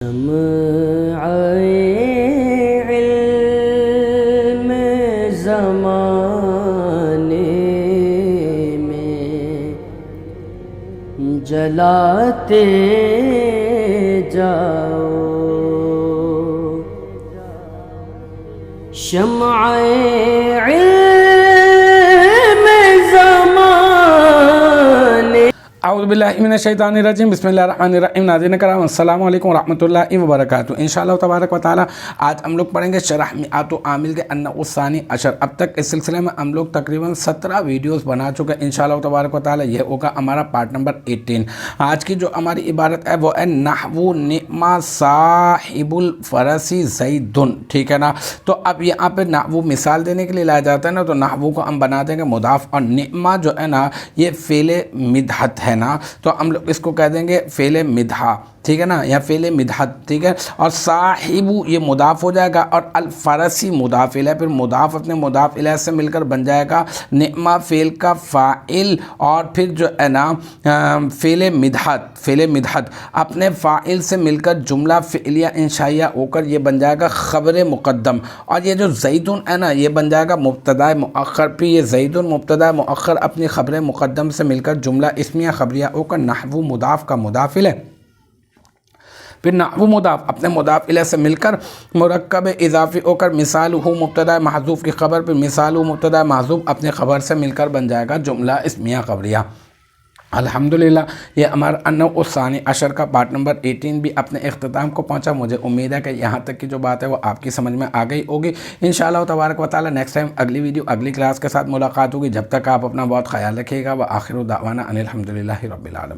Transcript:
شمع علم زمانے میں جلاتے جاؤ، شمع علم زمانے۔ اعوذ باللہ من الشیطان الرجیم، بسم اللہ الرحمن الرحیم۔ ناظرین کرام السلام علیکم ورحمۃ اللہ وبرکاتہ۔ انشاءاللہ تبارک و تعالی آج ہم لوگ پڑھیں گے شرح میعات عامل کے النوع الثانی عشر۔ اب تک اس سلسلے میں ہم لوگ تقریباً 17 ویڈیوز بنا چکے ہیں۔ انشاءاللہ تبارک و تعالی یہ ہوگا ہمارا پارٹ نمبر 18۔ آج کی جو ہماری عبارت ہے وہ ہے نحو نعم صاحب الفرس زید، ٹھیک ہے نا۔ تو اب یہاں پہ نحو مثال دینے کے لیے لایا جاتا ہے نا، تو نحو کو ہم بنا دیں گے مضاف، اور نعم جو ہے نا یہ فعل مدحت ہے نا، تو ہم لوگ اس کو کہہ دیں گے فعل مدحہ، ٹھیک ہے نا، یا فعل مدحت، ٹھیک ہے۔ اور صاحب یہ مضاف ہو جائے گا، اور الفرسی مضاف الیہ، پھر مضاف اپنے مضاف الیہ سے مل کر بن جائے گا نعمہ فعل کا فاعل، اور پھر جو ہے نا فعل مدحت اپنے فاعل سے مل کر جملہ فعلیہ انشائیہ ہو کر یہ بن جائے گا خبر مقدم، اور یہ جو زیدن ہے نا یہ بن جائے گا مبتدا مؤخر، پھر یہ زیدن مبتدا مؤخر اپنی خبر مقدم سے مل کر جملہ اسمیہ خبریہ ہو کر نحو مضاف کا مضاف الیہ، پھر نحو مضاف اپنے مضاف الیہ سے مل کر مرکب اضافی ہو کر مثال ہو مبتدا محذوف کی خبر، پھر مثال ہو مبتدا محذوف اپنے خبر سے مل کر بن جائے گا جملہ اسمیہ خبریہ۔ الحمدللہ یہ ہمارا النوع الثانی عشر کا پارٹ نمبر 18 بھی اپنے اختتام کو پہنچا۔ مجھے امید ہے کہ یہاں تک کی جو بات ہے وہ آپ کی سمجھ میں آ گئی ہوگی۔ انشاءاللہ تبارک و تعالی نیکسٹ ٹائم اگلی ویڈیو اگلی کلاس کے ساتھ ملاقات ہوگی۔ جب تک آپ اپنا بہت خیال رکھیے گا۔ وآخر دعوانا ان الحمدللہ رب العالمین۔